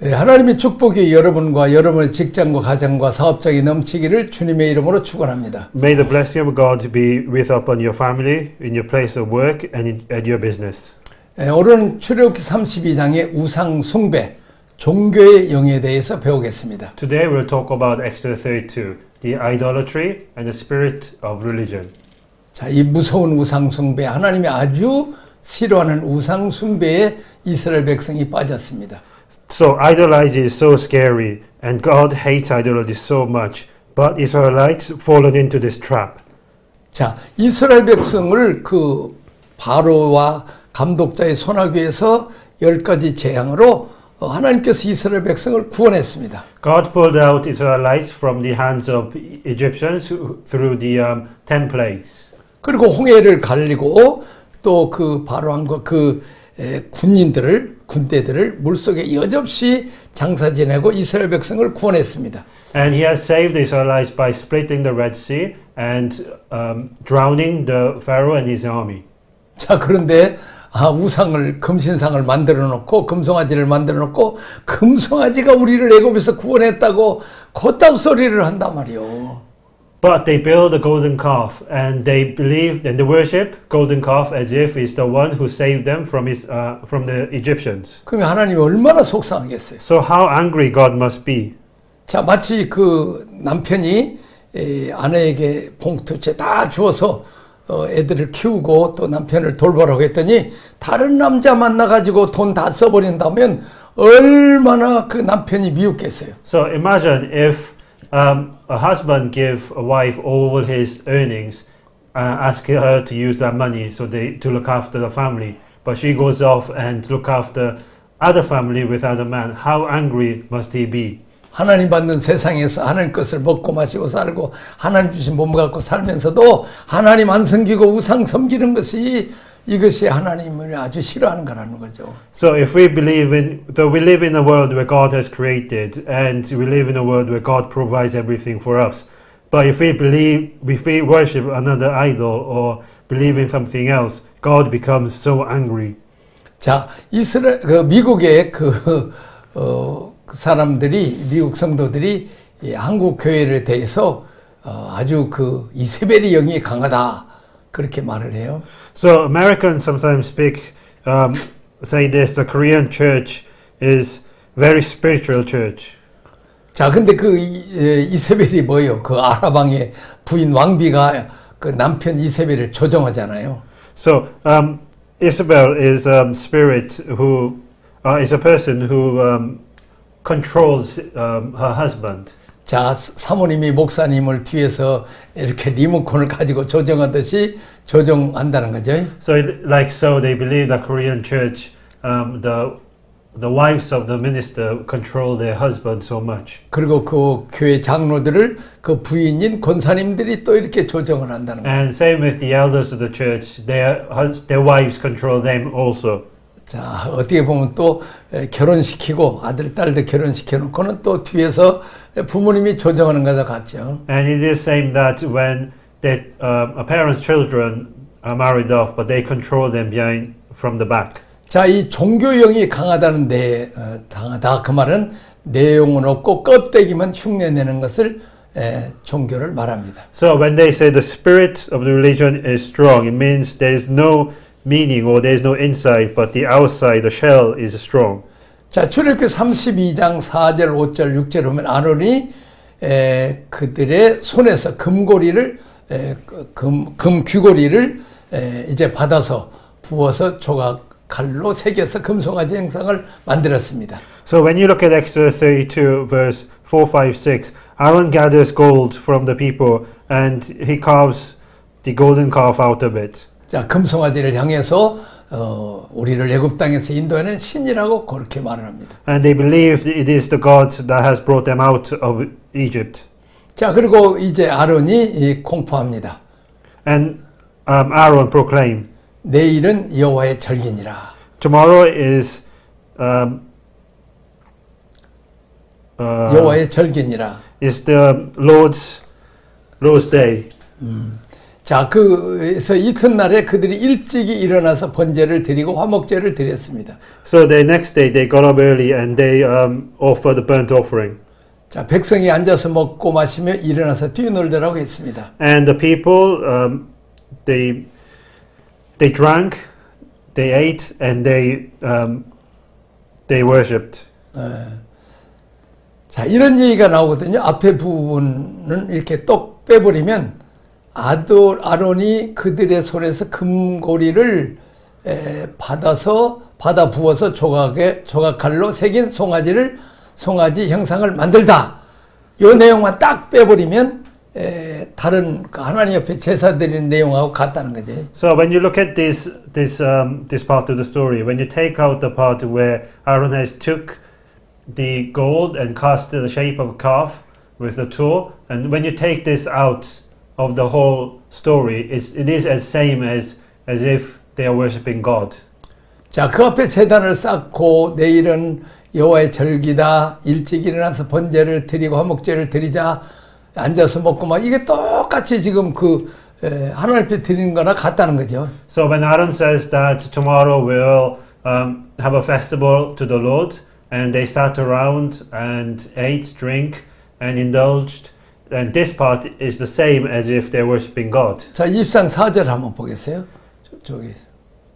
하나님의 축복이 여러분과 여러분의 직장과 가정과 사업장이 넘치기를 주님의 이름으로 축원합니다. May the blessing of God be with upon your family, in your place of work, and at your business. 오늘은 출애굽기 32장의 우상 숭배, 종교의 영에 대해서 배우겠습니다. Today we'll talk about Exodus 32, the idolatry and the spirit of religion. 자, 이 무서운 우상 숭배, 하나님이 아주 싫어하는 우상 숭배에 이스라엘 백성이 빠졌습니다. So idolatry is so scary, and God hates idolatry so much, but Israelites fallen into this trap. 자, 이스라엘 백성을 그 바로와 감독자의 손아귀에서 10가지 재앙으로 하나님께서 이스라엘 백성을 구원했습니다. God pulled out Israelites from the hands of Egyptians through the 10 plagues. 그리고 홍해를 갈리고 또 그 바로왕과 그 군대들을 물속에 여접시 장사 지내고 이스라엘 백성을 구원했습니다. And he has saved the Israelites by splitting the Red Sea and drowning the Pharaoh and his army. 자, 그런데 우상을 금신상을 만들어 놓고 금송아지를 만들어 놓고 금송아지가 우리를 애굽에서 구원했다고 콧담 소리를 한단 말이요. But they build a golden calf, and they believe and they worship golden calf as if it's the one who saved them from the Egyptians. 그러면 하나님이 얼마나 속상하겠어요. So how angry God must be. 자, 마치 그 남편이 아내에게 봉투째 다 주어서 애들을 키우고 또 남편을 돌보라고 했더니 다른 남자 만나가지고 돈 다 써버린다면 얼마나 그 남편이 미웠겠어요. So imagine if a husband give a wife all his earnings, ask her to use that money to look after the family, but she goes off and look after other family without a man. How angry must he be? 하나님 받는 세상에서 하나님 것을 먹고 마시고 살고 하나님 주신 몸 갖고 살면서도 하나님 안 섬기고 우상 섬기는 이것이 하나님을 아주 싫어하는 거라는 거죠. So if we though we live in a world where God has created, and we live in a world where God provides everything for us, but if we worship another idol or believe in something else, God becomes so angry. 자, 미국의 그 사람들이, 미국 성도들이 한국 교회를 대해서 아주 그 이세벨의 영이 강하다 그렇게 말을 해요. So Americans sometimes say this: the Korean church is very spiritual church. 자, 근데 그 이세벨이 뭐예요? 그 아라방의 부인 왕비가 그 남편 이세벨을 조종하잖아요. So Isabel is spirit who is a person who controls her husband. 자, 사모님이 목사님을 뒤에서 이렇게 리모컨을 가지고 조정하듯이 조정한다는 거죠. So they believe that Korean church, the wives of the minister control their husband so much. 그리고 그 교회 장로들을 그 부인인 권사님들이 또 이렇게 조정을 한다는 거예요. And same with the elders of the church, their wives control them also. 자, 어떻게 보면 또 결혼시키고 아들, 딸들 결혼시켜놓고는 또 뒤에서 부모님이 조정하는 것과 같죠. And it is same that when a parent's children are married off, but they control them from the back. 자, 이 종교형이 강하다는데 강하다 그 말은 내용은 없고 껍데기만 흉내내는 것을 종교를 말합니다. So when they say the spirit of the religion is strong, it means there is no meaning or there is no inside, but the outside, the shell is strong. 자, 출애굽기 32장 4절, 5절, 6절 보면 아론이 그들의 손에서 금고리를 금 귀고리를 이제 받아서 부어서 조각 칼로 새겨서 금송아지 형상을 만들었습니다. So when you look at Exodus 32 verse 4, 5, 6, Aaron gathers gold from the people and he carves the golden calf out of it. 자, 금송아지를 향해서 우리를 애굽 땅에서 인도하는 신이라고 그렇게 말을 합니다. And they believe it is the God that has brought them out of Egypt. 자, 그리고 이제 아론이 공포합니다. And Aaron proclaimed, 내일은 여호와의 절기니라. tomorrow is 여호와의 절기니라. is the Lord's day. 자, 그래서 이튿날에 그들이 일찍이 일어나서 번제를 드리고 화목제를 드렸습니다. So the next day they got up early and they offered the burnt offering. 자, 백성이 앉아서 먹고 마시며 일어나서 뛰놀더라고 했습니다. And the people, they drank, they ate, and they worshipped. 자, 이런 얘기가 나오거든요. 앞에 부분은 이렇게 똑 빼버리면 아론이 그들의 손에서 금고리를 받아 부어서 조각칼로 새긴 송아지 형상을 만들다. 요 내용만 딱 빼버리면 다른 하나님 옆에 제사 드리는 내용하고 같다는 거지. So when you look at this part of the story, when you take out the part where Aaron has took the gold and cast the shape of a calf with the tool, and when you take this out of the whole story, it is as same as if they are worshiping God. 자, 그 앞에 제단을 쌓고 내일은 여호와의 절기다. 일찍 일어나서 번제를 드리고 화목제를 드리자. 앉아서 먹고 막 이게 똑같이 지금 하나님 앞에 드리는 거나 같다는 거죠. So when Aaron says that tomorrow we'll have a festival to the Lord, and they sat around and ate, drink, and indulged, and this part is the same as if they're worshiping God. 자, 24장 4절 한번 보겠어요. 저기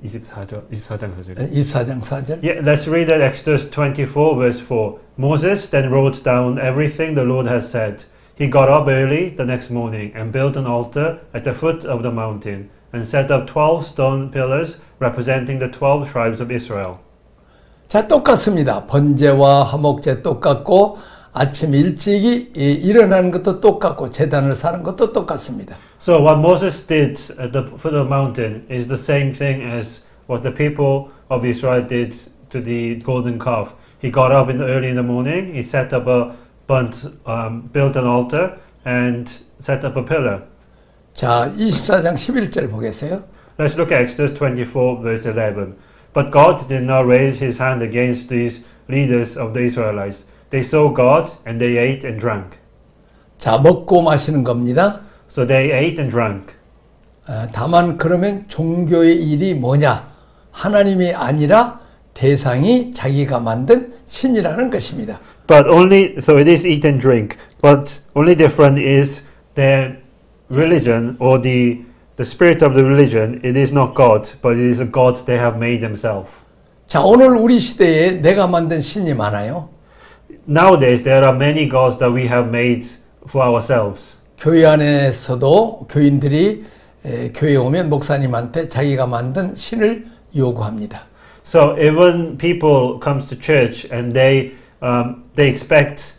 24장 4절. 24장 4절. Yeah, let's read that Exodus 24 verse 4. Moses then wrote down everything the Lord has said. He got up early the next morning and built an altar at the foot of the mountain and set up 12 stone pillars representing the 12 tribes of Israel. 자, 똑같습니다. 번제와 화목제 똑같고 아침 일찍이 일어나는 것도 똑같고 제단을 사는 것도 똑같습니다. So what Moses did at the foot of the mountain is the same thing as what the people of Israel did to the golden calf. He got up early in the morning, he set up built an altar and set up a pillar. 자, 24장 11절 보겠어요. Let's look at Exodus 24 verse 11. But God did not raise his hand against these leaders of the Israelites. They saw God and they ate and drank. 자, 먹고 마시는 겁니다. So they ate and drank. 다만 그러면 종교의 일이 뭐냐? 하나님이 아니라 대상이 자기가 만든 신이라는 것입니다. But so it is eat and drink. But only different is their religion or the spirit of the religion. It is not God, but it is a God they have made themselves. 자, 오늘 우리 시대에 내가 만든 신이 많아요. Nowadays there are many gods that we have made for ourselves. 교회 안에서도 교인들이 교회에 오면 목사님한테 자기가 만든 신을 요구합니다. So even people comes to church and they expect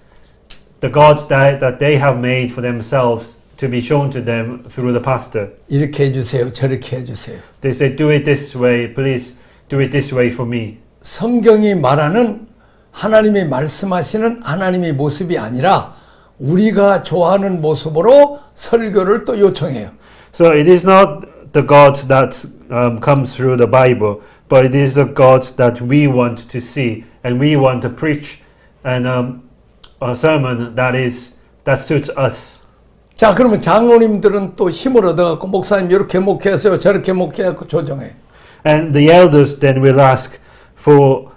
the gods that they have made for themselves to be shown to them through the pastor. 이렇게 해주세요. 저렇게 해주세요. They say, do it this way, please do it this way for me. 성경이 말하는 하나님이 말씀하시는 하나님의 모습이 아니라 우리가 좋아하는 모습으로 설교를 또 요청해요. So it is not the God that comes through the Bible, but it is the God that we want to see, and we want to preach and a sermon that suits us. 자, 그러면 장로님들은 또 힘을 얻어갖고 목사님 이렇게 목회하세요, 저렇게 목회하고 조정해요. And the elders then will ask for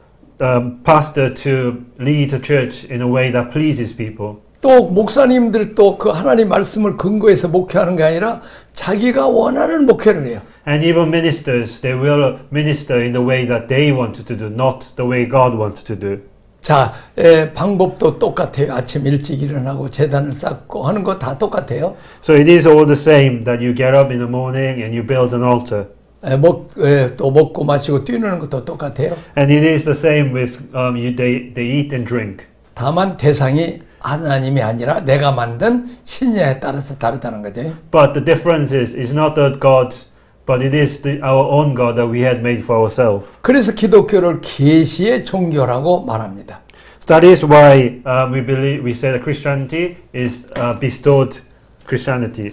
pastor to lead the church in a way that pleases people. 또 목사님들도 그 하나님 말씀을 근거해서 목회하는 게 아니라 자기가 원하는 목회를 해요. And even ministers, they will minister in the way that they want to do, not the way God wants to do. 자, 방법도 똑같아요. 아침 일찍 일어나고 제단을 쌓고 하는 거 다 똑같아요. So it is all the same that you get up in the morning and you build an altar. 또 먹고 마시고 뛰는 것도 똑같아요. And it is the same with they eat and drink. 다만 대상이 하나님이 아니라 내가 만든 신야에 따라서 다르다는 거죠. But the difference is not that God, but it is our own God that we had made for ourselves. 그래서 기독교를 계시의 종교라고 말합니다. So that is why we say that Christianity is bestowed Christianity.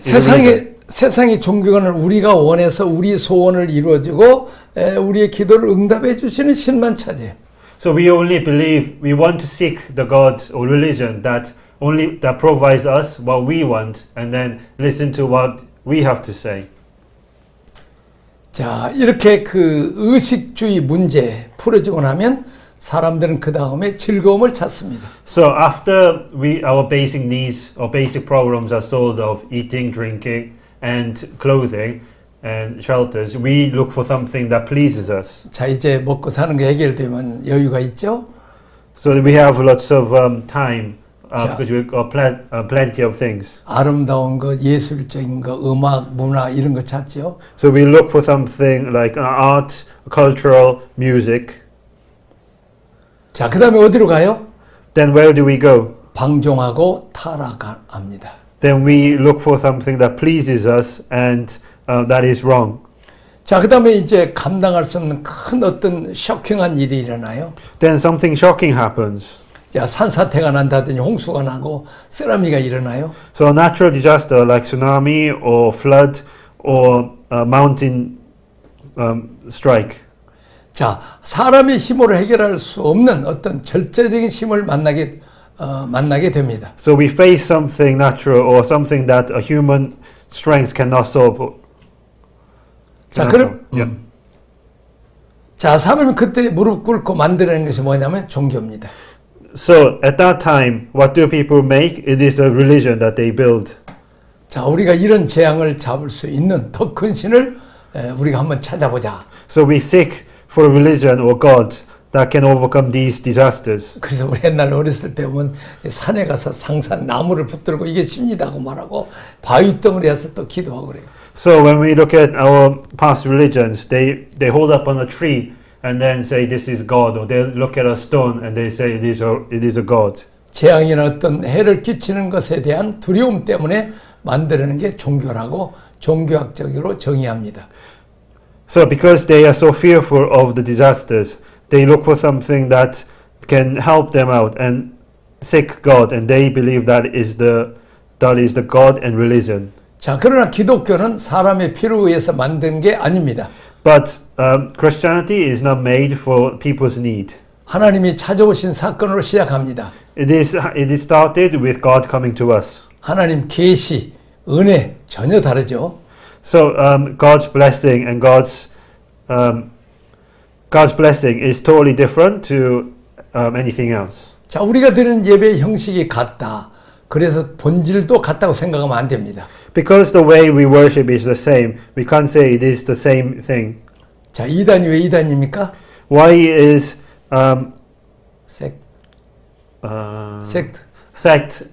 세상의 종교는 우리가 원해서 우리 소원을 이루어주고 우리의 기도를 응답해 주시는 신만 찾아요. So we only believe, we want to seek the God or religion that provides us what we want and then listen to what we have to say. 자, 이렇게 그 의식주의 문제 풀어지고 나면 사람들은 그 다음에 즐거움을 찾습니다. So after our basic needs or basic problems are solved of eating, drinking, and clothing and shelters, we look for something that pleases us. 자, 이제 먹고 사는 게 해결되면 여유가 있죠? So we have lots of time 자. because we've got plenty of things. 아름다운 것, 예술적인 것, 음악, 문화 이런 거 찾죠? So we look for something like art, cultural, music. 자, 그 다음에 어디로 가요? Then where do we go? 방종하고 타락합니다. Then we look for something that pleases us and that is wrong. 자, 그 다음에 이제 감당할 수 없는 큰 어떤 쇼킹한 일이 일어나요. Then something shocking happens. 자, 산사태가 난다든지 홍수가 나고 쓰나미가 일어나요. So a natural disaster like tsunami or flood or mountain strike. 자, 사람의 힘으로 해결할 수 없는 어떤 절대적인 힘을 만나게 됩니다. So we face something natural or something that a human strength cannot solve. 자, 그럼 자, 사람이 그때 무릎 꿇고 만들어낸 것이 뭐냐면 종교입니다. So at that time, what do people make? It is a religion that they build. 자, 우리가 이런 재앙을 잡을 수 있는 더 큰 신을 우리가 한번 찾아보자. So we seek for a religion or God that can overcome these disasters. 그래서 우리 옛날 어렸을 때 보면 산에 가서 상산 나무를 붙들고 이게 신이다고 말하고 바위 덩어리에서 또 기도하고 그래요. So when we look at our past religions, they hold up on a tree and then say this is God, or they look at a stone and they say it is a God. 재앙이나 어떤 해를 끼치는 것에 대한 두려움 때문에 만들어낸 게 종교라고 종교학적으로 정의합니다. So because they are so fearful of the disasters, they look for something that can help them out and seek God, and they believe that is the God and religion. 자, 그러나 기독교는 사람의 필요에 의해서 만든 게 아닙니다. But Christianity is not made for people's need. 하나님이 찾아오신 사건으로 시작합니다. It is started with God coming to us. 하나님 계시, 은혜 전혀 다르죠. So God's blessing and God's blessing is totally different to anything else. 자, 우리가 드리는 예배의 형식이 같다. 그래서 본질도 같다고 생각하면 안 됩니다. Because the way we worship is the same, we can't say it is the same thing. 자, 이단이 왜 이단입니까? Why is 섹트. a sect?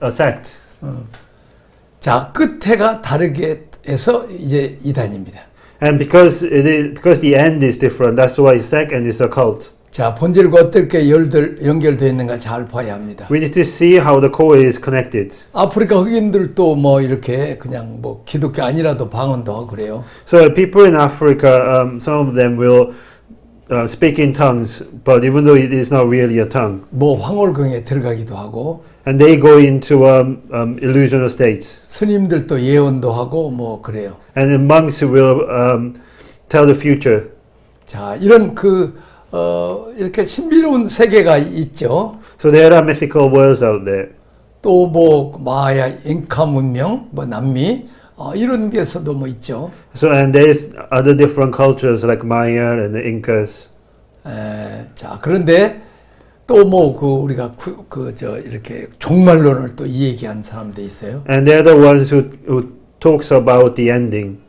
자, 끝에가 다르게 해서 이제 이단입니다. And because the end is different, that's why it's sect and it's a cult. 자, 본질과 어떻게 연결되어 있는가 잘 봐야 합니다. We need to see how the core is connected. 아프리카 흑인들도 뭐 이렇게 그냥 뭐 기독교 아니라도 방언도 하고 그래요. So people in Africa, some of them will speak in tongues, but even though it is not really a tongue, 뭐 황홀경에 들어가기도 하고, and they go into illusional states. 스님들도 예언도 하고 뭐 그래요. And the monks will tell the future. 자, 이런 이렇게 신비로운 세계가 있죠. So there are mythical worlds out there. 또 뭐 마야, 잉카 문명, 뭐 남미 이런 데서도 뭐 있죠. So and there's other different cultures like Maya and the Incas. 자, 그런데 또 뭐 우리가 이렇게 종말론을 또 이 얘기한 사람도 있어요. And they're the ones who talks about the ending.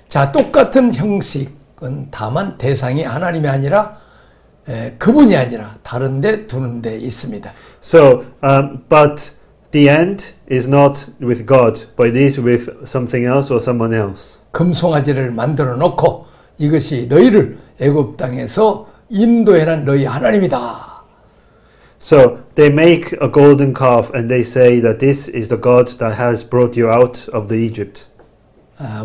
자, 똑같은 형식은 다만 대상이 하나님이 아니라 그분이 아니라 다른데 두는 데 있습니다. So, but the end is not with God, but it is with something else or someone else. 금송아지를 만들어 놓고 이것이 너희를 애굽 땅에서 인도해낸 너희 하나님이다. So they make a golden calf and they say that this is the God that has brought you out of the Egypt.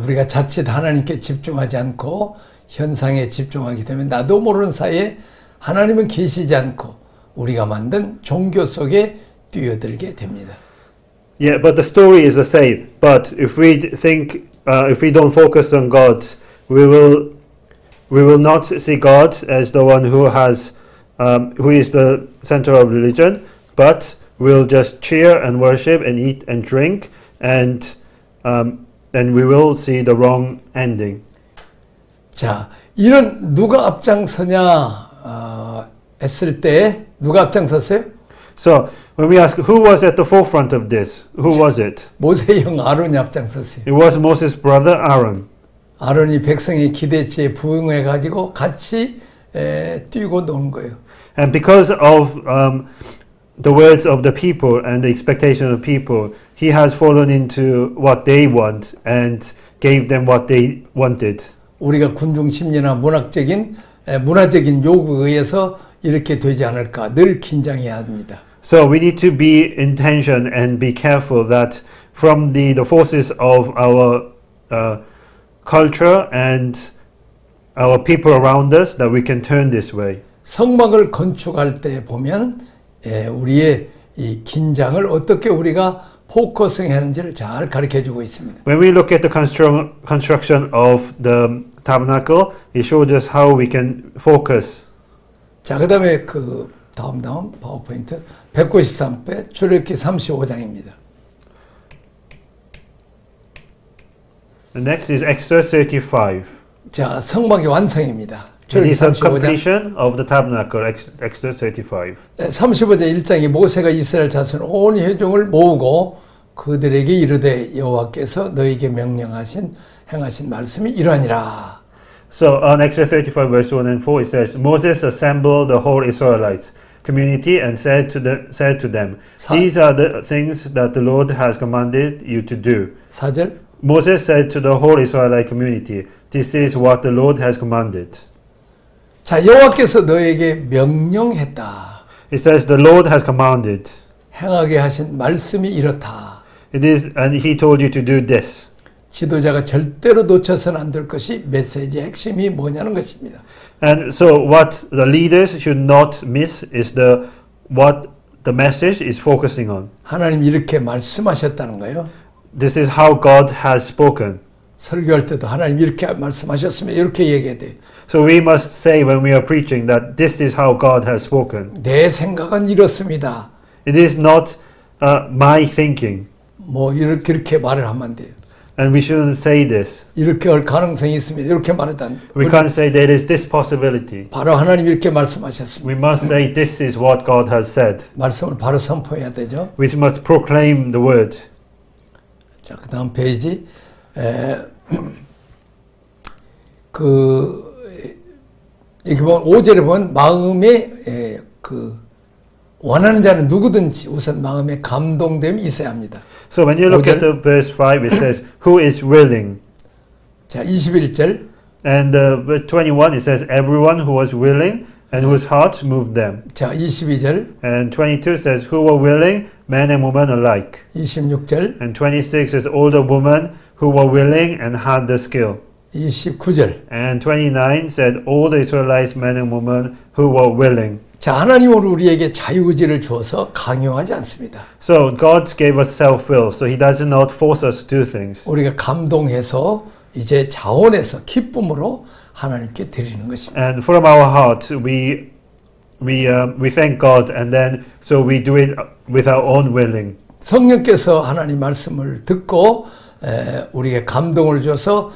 우리가 자칫 하나님께 집중하지 않고 현상에 집중하게 되면 나도 모르는 사이에 하나님은 계시지 않고 우리가 만든 종교 속에 뛰어들게 됩니다. Yeah, but the story is the same. But if we think, if we don't focus on God, we will not see God as the one who is the center of religion, but we'll just cheer and worship and eat and drink, and we will see the wrong ending. 자, 이런 누가 앞장서냐 했을 때 누가 앞장섰어요? So when we ask who was at the forefront of this, who was it? 모세의 형 아론이 앞장섰어요. It was Moses' brother Aaron. 아론이 백성의 기대치에 부응해 가지고 같이 뛰고 노는 거예요. And because of the words of the people and the expectation of the people, he has fallen into what they want and gave them what they wanted. 우리가 군중 심리나 문화적인 요구에 의해서 이렇게 되지 않을까 늘 긴장해야 합니다. So we need to be in tension and be careful that from the forces of our culture and our people around us that we can turn this way. 성막을 건축할 때 보면 우리의 이 긴장을 어떻게 우리가 포커싱 하는지를 잘 가르쳐 주고 있습니다. When we look at the construction of the tabernacle, it shows us how we can focus. 자, 그다음에 그 다음 파워포인트 193배 출애굽기 35장입니다. The next is Exodus 35. 자, 성막의 완성입니다. It 출애굽기 is the 35장. completion of the tabernacle, Exodus 35. 35장 1장에 모세가 이스라엘 자손 온 회중을 모으고 그들에게 이르되 여호와께서 너에게 명령하신 행하신 말씀이 이러하니라. So on Exodus 35 verse 1 and 4 it says, Moses assembled the whole Israelites community and said to them, these are the things that the Lord has commanded you to do. 4절 Moses said to the whole Israelite community, this is what the Lord has commanded. 자, 여호와께서 너에게 명령했다. It says the Lord has commanded. 행하게 하신 말씀이 이렇다. It is, and he told you to do this. 지도자가 절대로 놓쳐서는 안 될 것이 메시지의 핵심이 뭐냐는 것입니다. And so what the leaders should not miss is what the message is focusing on. 하나님이 이렇게 말씀하셨다는 거예요. This is how God has spoken. 설교할 때도 하나님 이렇게 말씀하셨으면 이렇게 얘기해야 돼요. So we must say when we are preaching that this is how God has spoken. 내 생각은 이렇습니다. It is not my thinking. 뭐 이렇게 말을 하면 안 돼요. And we shouldn't say this. 이렇게 할 가능성이 있습니다. 이렇게 말하다. We can't say there is this possibility. 바로 하나님 이렇게 말씀하셨습니다. We must say this is what God has said. 말씀을 바로 선포해야 되죠. We must proclaim the word. 자, 그 다음 페이지. 여기 보면 5절에 보면 마음에 원하는 자는 누구든지 우선 마음에 감동됨이 있어야 합니다. So when you look at the verse 5, it says, who is willing? 자, 21절. And verse 21, it says, everyone who was willing and whose hearts moved them. 자, 22절. And 22 says, who were willing, men and women alike. 26절. And 26 says, all the women who were willing and had the skill. 29절. And 29 said, all the Israelites, men and women who were willing. 자, 하나님은 우리에게 자유의지를 주어서 강요하지 않습니다. So God gave us self-will, so He does not force us to do things. 우리가 감동해서 이제 자원에서 기쁨으로 하나님께 드리는 것입니다. And from our heart, we thank God, and then so we do it with our own willing. 성령께서 하나님 말씀을 듣고 우리에게 감동을 줘서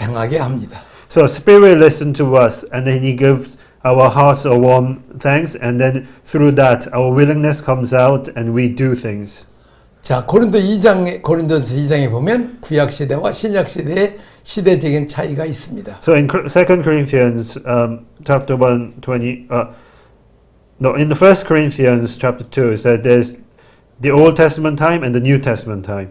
행하게 합니다. So Spirit listens to us, and then He gives our hearts a warm thanks, and then through that our willingness comes out, and we do things. 자, 고린도서 2장에 보면 구약 시대와 신약 시대의 시대적인 차이가 있습니다. So in 2 Corinthians chapter 1:20, in the 1 Corinthians chapter 2, it said there's the Old Testament time and the New Testament time.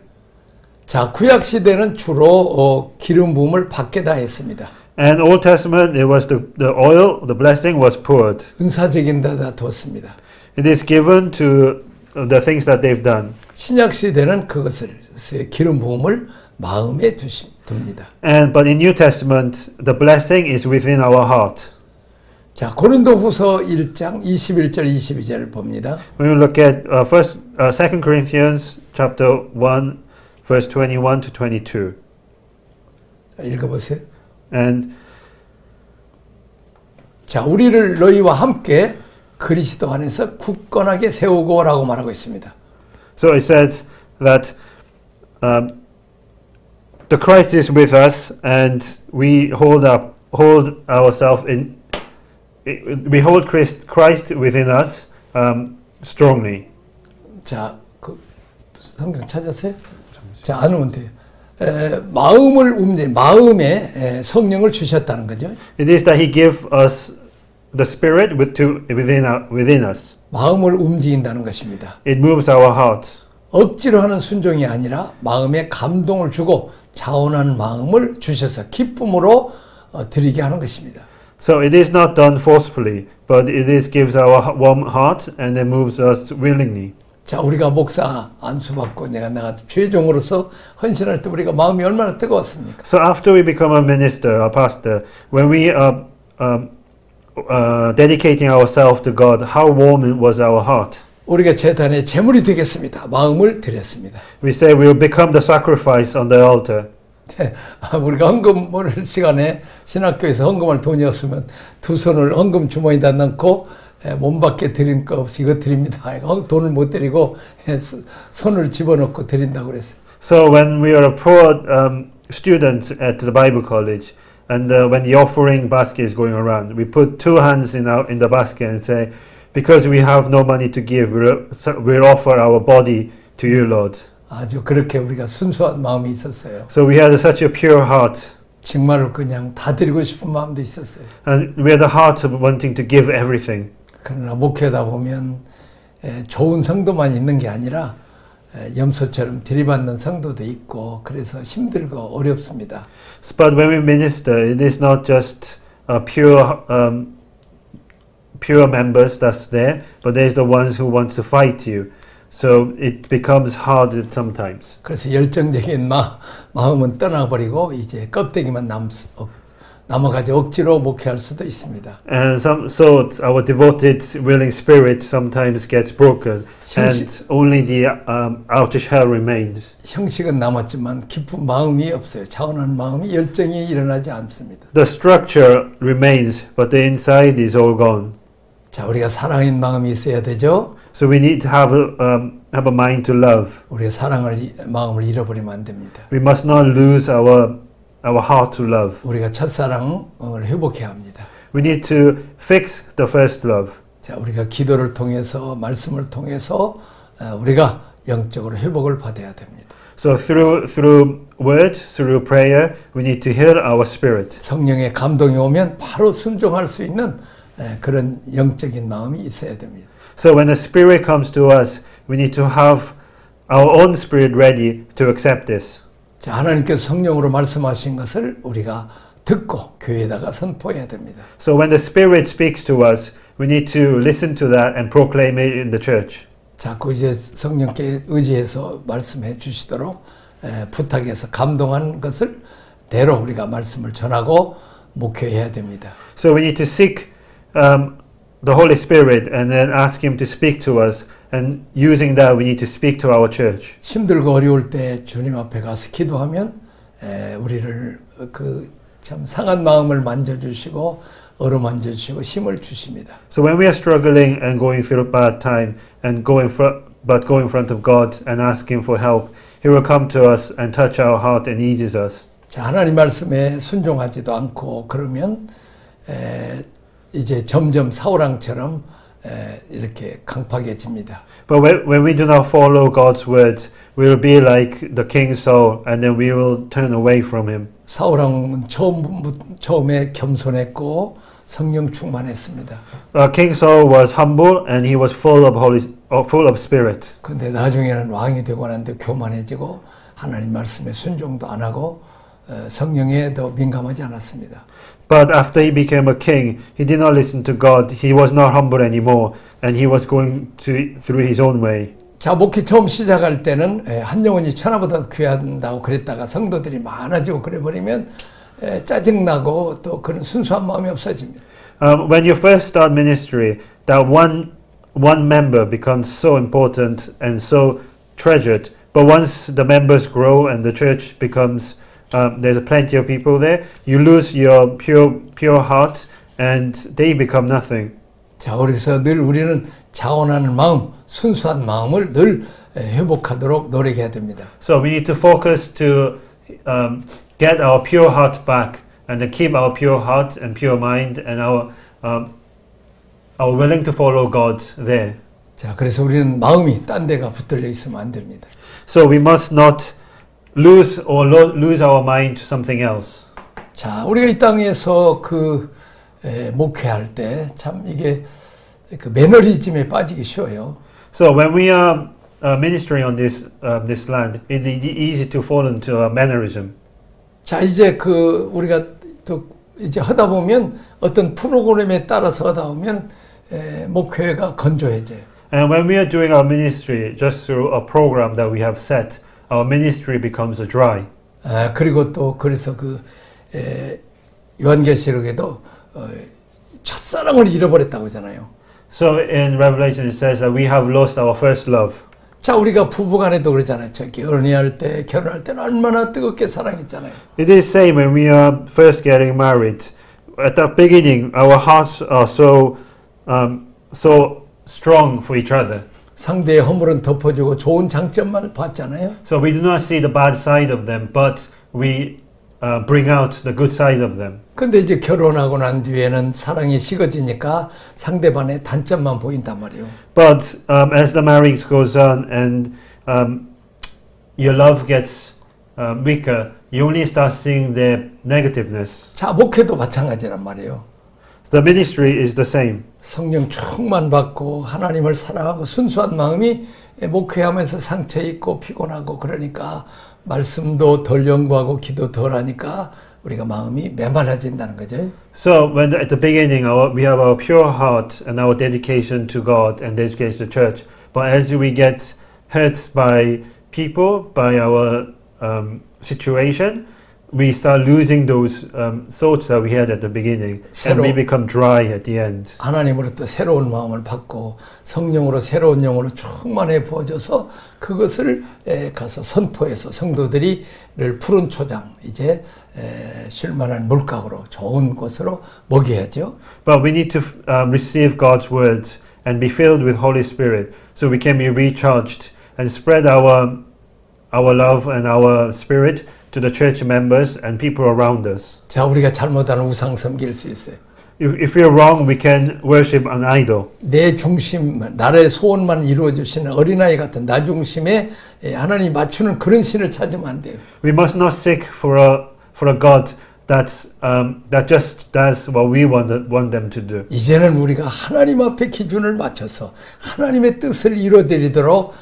자, 구약 시대는 주로 기름 부음을 받게 다 했습니다. And Old Testament, it was the oil, the blessing was poured. 은사적인 데다 두었습니다. It is given to the things that they've done. 신약 시대는 그것을 기름 부음을 마음에 둡니다. But in New Testament, the blessing is within our heart. 자, 고린도후서 1장 21절 22절을 봅니다. When we look at 2 Corinthians chapter 1, verse 21 to 22. 자, 읽어보세요. And 자, 우리를 너희와 함께 그리스도 안에서 굳건하게 세우고라고 말하고 있습니다. so it says that the Christ is with us, and we hold ourselves in. We hold Christ within us strongly. 자, 그 성경 찾았어요? 자, 안 오면 돼요. 마음을 마음에 성령을 주셨다는 거죠. It is that He gave us the Spirit within us. 마음을 움직인다는 것입니다. It moves our hearts. 억지로 하는 순종이 아니라 마음에 감동을 주고 자원하는 마음을 주셔서 기쁨으로 드리게 하는 것입니다. So it is not done forcefully, but it is gives our warm heart and it moves us willingly. 자, 우리가 목사 안수받고 내가 최종으로서 헌신할 때 우리가 마음이 얼마나 뜨거웠습니까? So after we become a minister, a pastor, when we are dedicating ourselves to God, how warm was our heart? 우리가 제단의 제물이 되겠습니다. 마음을 드렸습니다. We say we will become the sacrifice on the altar. 우리가 헌금 모를 시간에 신학교에서 헌금할 돈이 없으면 두 손을 헌금 주머니에다 넣고 몸 밖에 드린 거 없이 이거 드립니다. 돈을 못 드리고 손을 집어넣고 드린다고 그랬어요. So when we are a poor student at the Bible college, and when the offering basket is going around, we put two hands in the basket and say, because we have no money to give, we'll offer our body to you, Lord. 아주 그렇게 우리가 순수한 마음이 있었어요. So we had such a pure heart. 정말로 그냥 다 드리고 싶은 마음도 있었어요. And we had a heart of wanting to give everything. 그러나 목회하다 보면 좋은 성도만 있는 게 아니라 염소처럼 들이받는 성도도 있고 그래서 힘들고 어렵습니다. But when we minister, it is not just pure members that's there, but there's the ones who want to fight you. So it becomes hard sometimes. 그래서 열정적인 마음은 떠나버리고 이제 껍데기만 남아가지고 억지로 목회할 수도 있습니다. And so our devoted, willing spirit sometimes gets broken, and only the outer shell remains. 형식은 남았지만 깊은 마음이 없어요. 차원하는 마음이 열정이 일어나지 않습니다. The structure remains, but the inside is all gone. 자, 우리가 사랑인 마음이 있어야 되죠. So we need to have a mind to love. 우리의 마음을 잃어버리면 안 됩니다. We must not lose our heart to love. 우리가 첫사랑을 회복해야 합니다. We need to fix the first love. 자, 우리가 기도를 통해서 말씀을 통해서 우리가 영적으로 회복을 받아야 됩니다. So through words, through prayer, we need to heal our spirit. 성령의 감동이 오면 바로 순종할 수 있는 그런 영적인 마음이 있어야 됩니다. So when the Spirit comes to us, we need to have our own spirit ready to accept this. 자, 하나님께서 성령으로 말씀하신 것을 우리가 듣고 교회에다가 선포해야 됩니다. So when the Spirit speaks to us, we need to listen to that and proclaim it in the church. 자꾸 이제 성령께 의지해서 말씀해 주시도록 부탁해서 감동한 것을 대로 우리가 말씀을 전하고 목회해야 됩니다. So we need to seek the Holy Spirit and then ask Him to speak to us, and using that we need to speak to our church. 힘들고 어려울 때 주님 앞에 가서 기도하면 우리를 그 참 상한 마음을 만져주시고 어루만져 주시고 힘을 주십니다. So when we are struggling and going through a bad time and go in front of God and ask Him for help, He will come to us and touch our heart and eases us. 자, 하나님 말씀에 순종하지도 않고 그러면 이제 점점 사울왕처럼 이렇게 강팍해집니다. But when we do not follow God's words, we will be like the King Saul, and then we will turn away from him. 사울왕은 처음에 겸손했고 성령 충만했습니다. King Saul was humble and he was full of spirit. 그런데 나중에는 왕이 되고 난데 교만해지고 하나님 말씀에 순종도 안 하고 성령에 더 민감하지 않았습니다. But after he became a king, he did not listen to God. He was not humble anymore, and he was going through his own way. 자, 목회 처음 시작할 때는 한 영혼이 천하보다 귀하다고 그랬다가 성도들이 많아지고 그래버리면 짜증나고 또 그런 순수한 마음이 없어집니다. When you first start ministry, that one member becomes so important and so treasured. But once the members grow and the church becomes there's plenty of people there, you lose your pure heart and they become nothing. 자, 그래서 늘 우리는 자원하는 마음, 순수한 마음을 늘 회복하도록 노력해야 됩니다. So we need to focus to get our pure heart back and then keep our pure heart and pure mind and our willing to follow God there. 자, 그래서 우리는 마음이 딴 데가 붙들려 있으면 안 됩니다. So we must not lose our mind to something else. 자, 우리가 이 땅에서 목회할 때 참 이게 그 매너리즘에 빠지기 쉬워요. So when we are ministering on this land, it's easy to fall into mannerism. 자, 이제 우리가 또 이제 하다 보면 어떤 프로그램에 따라서 하다 보면 목회가 건조해져요. And when we are doing our ministry just through a program that we have set, our ministry becomes dry. 그리고 또 그래서 요한계시록에도 첫사랑을 잃어버렸다고 하잖아요. So in Revelation it says that we have lost our first love. 자, 우리가 부부간에도 그러잖아요. 결혼할 때는 얼마나 뜨겁게 사랑했잖아요. It is same when we are first getting married. At the beginning, our hearts are so strong for each other. 상대의 허물은 덮어주고 좋은 장점만 봤잖아요. So we do not see the bad side of them, but we bring out the good side of them. 근데 이제 결혼하고 난 뒤에는 사랑이 식어지니까 상대방의 단점만 보인단 말이에요. But as the marriage goes on and your love gets weaker, you only start seeing their negativeness. 자, 목회도 마찬가지란 말이에요. The ministry is the same. 성령 충만 받고 하나님을 사랑하고 순수한 마음이 목회하면서 상처 있고 피곤하고 그러니까 말씀도 덜 연구하고 기도 덜 하니까 우리가 마음이 메말라진다는 거죠. So when at the beginning we have our pure heart and our dedication to God and dedication to church, but as we get hurt by people, by our situation, we start losing those thoughts that we had at the beginning, and we become dry at the end. 하나님으로부터 새로운 마음을 받고 성령으로 새로운 영으로 충만해 부어져서 그것을 가서 선포해서 성도들이를 푸른 초장 이제 쉴만한 물가로 좋은 곳으로 먹여야죠. But we need to receive God's words and be filled with Holy Spirit, so we can be recharged and spread our love and our spirit to the church members and people around us. 자, 우리가 잘못하는 우상 섬길 수 있어요. If we're wrong, we can worship an idol. 내 중심, 나의 소원만 이루어 주시는 어린아이 같은 나 중심에 하나님 맞추는 그런 신을 찾으면 안 돼요. We must not seek for a God that just does what we want them to do. 이제는 우리가 하나님 앞에 기준을 맞춰서 하나님의 뜻을 이루어드리도록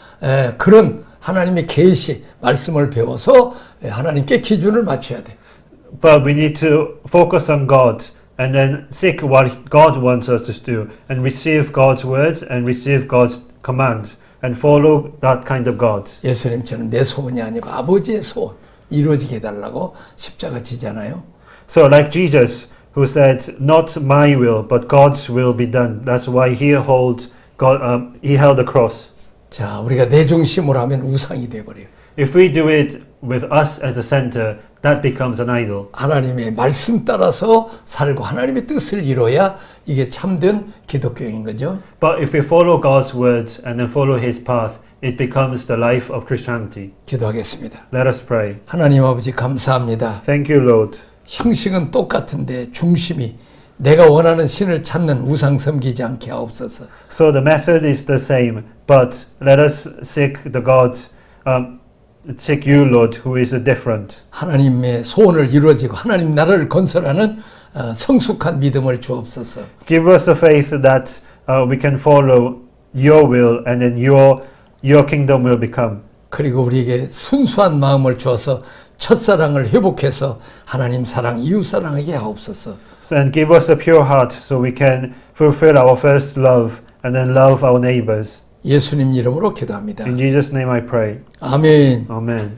그런 하나님의 계시 말씀을 배워서 하나님께 기준을 맞춰야 돼. But we need to focus on God and then seek what God wants us to do and receive God's words and receive God's commands and follow that kind of God. 예수님처럼 내 소원이 아니고 아버지의 소원 이루어지게 해달라고 십자가 지잖아요. So like Jesus who said, "Not my will, but God's will be done." That's why he held the cross. 자, 우리가 내 중심으로 하면 우상이 돼버려요. If we do it with us as the center, that becomes an idol. 하나님의 말씀 따라서 살고 하나님의 뜻을 이뤄야 이게 참된 기독교인 거죠. But if we follow God's words and then follow His path, it becomes the life of Christianity. 기도하겠습니다. Let us pray. 하나님 아버지 감사합니다. Thank you, Lord. 형식은 똑같은데 중심이 내가 원하는 신을 찾는 우상 섬기지 않게 하옵소서. So the method is the same, but let us seek seek you, Lord, who is different. 하나님의 소원을 이루어지고 하나님 나라를 건설하는 성숙한 믿음을 주옵소서. Give us the faith that we can follow your will and then your kingdom will become. 그리고 우리에게 순수한 마음을 주어서 첫사랑을 회복해서 하나님 사랑, 이웃 사랑하게 하옵소서. And give us a pure heart so we can fulfill our first love and then love our neighbors. 예수님 이름으로 기도합니다. In Jesus' name I pray. 아멘. Amen.